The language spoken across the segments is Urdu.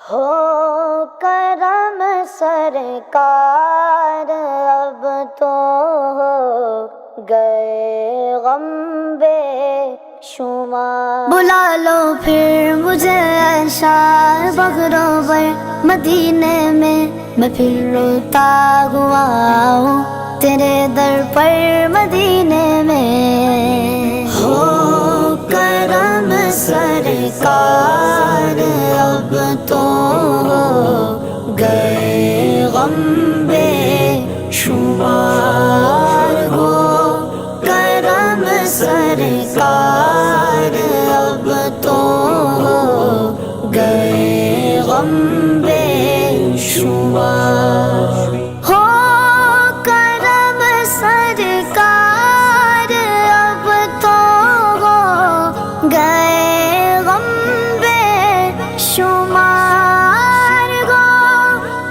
ہو کرم سرکار اب تو ہو گئے غم بے شمار، بلا لو پھر مجھے شاہ بغروبر مدینے میں، میں پھر روتا ہوا ہوں تیرے در پر مدینے میں۔ ہو کرم سرکار اب تو ہو گئے غم بے شمار، ہو کرم سرکار اب تو ہو گئے غم بے شمار۔ ہو کرم سرکار اب تو ہو گئے غم بے شمار، ہو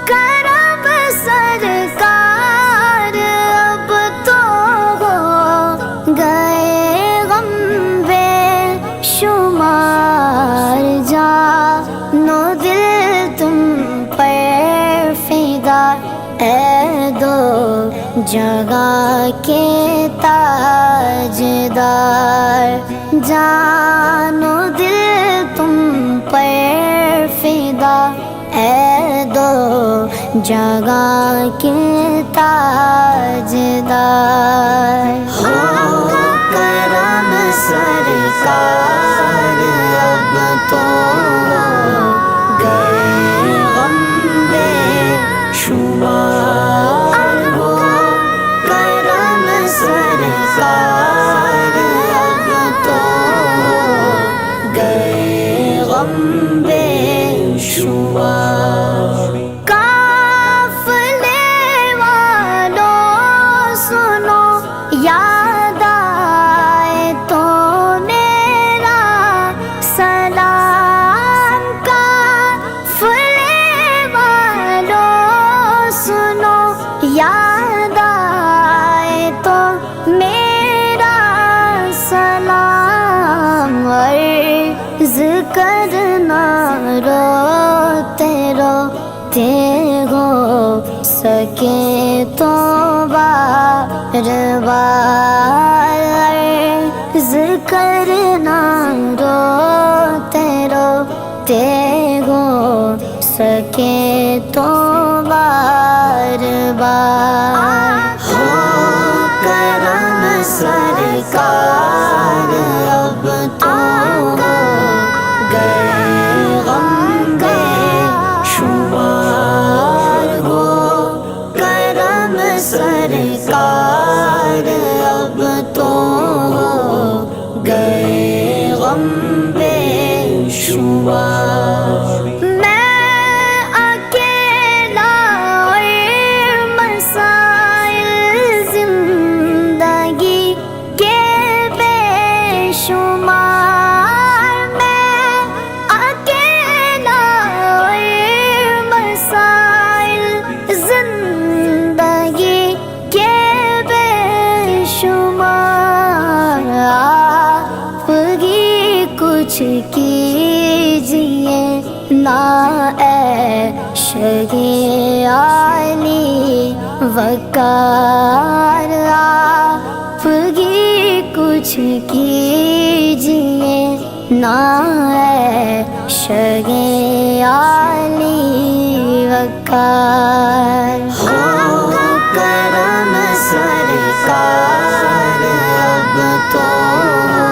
کرم سرکار اب تو ہو گئے غم بے شمار۔ جانو دل تم پر فدا اے دو جگہ کے تاجدار، جانو دل تم پر فدا اے دو جگہ کے تاجدار۔ ہو کرم سرکار اب تو ہو گئے غم بے شمار، ہو کرم سرکار اب تو ہو گئے غم بے شمار۔ قافلے والوں سنو یاد آئے تو میرا سلام، قافلے والوں سنو یاد آئے تو میرا سلام، عرض کرنا روتے روتے ہو سکے تو بار بار، عرض کرنا روتے روتے ہو سکے تو بار بار۔ ہو کرم سرکار اب تو ہو گئے غم بے شمار، ہو کرم سرکار اب تو ہو گئے غم بے شمار۔ میں اکیلا اور مسائل زندگی کے بے شمار، میں اکیلا اور مسائل زندگی کے بے شمار، آپ ہی کچھ کیجیے نا اے شہی علی وقار، آپ ہی کچھ کیجیے نا اے شہی علی وقار۔ ہو کرم سرکار اب تو ہو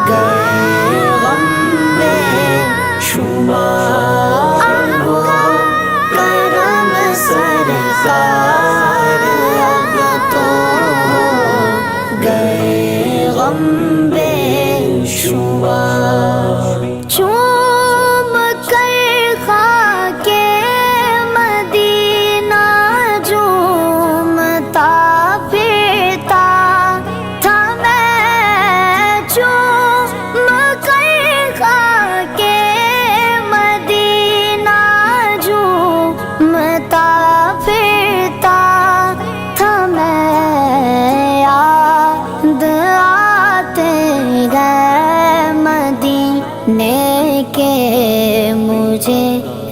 گئے غم بے شمار، ہو کرم سرکار اب تو ہو گئے غم بے شمار۔ چوم کر خاکے مدینہ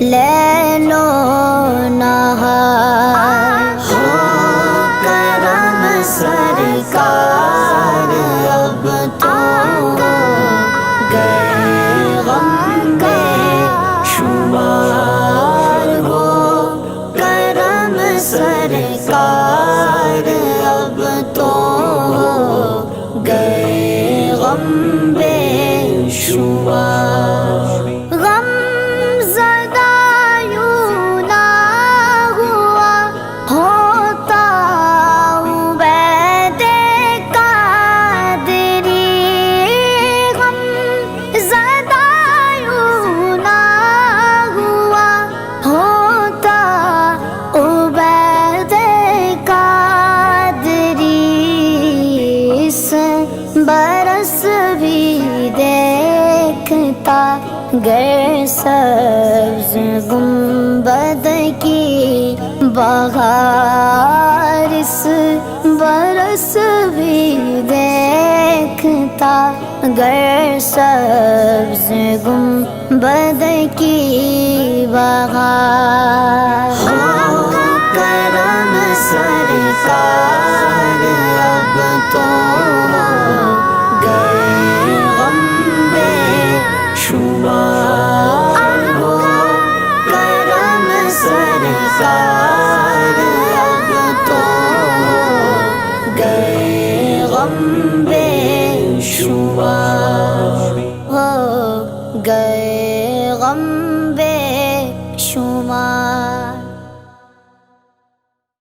لیل و نہار ہو کرم سرکار اب تو گئے غم بے شمار ہو کرم سرکار اب تو گئے غم بے شمار غم زدہ یوں نہ ہوا ہوتا عبید قادری غم زدہ یوں نہ ہوا ہوتا عبید قادری اس برس بھی دیکھتا گر سبز گنبد کی بہار اس برس بھی دیکھتا گر سبز گنبد کی بہار ہو کرم سرکار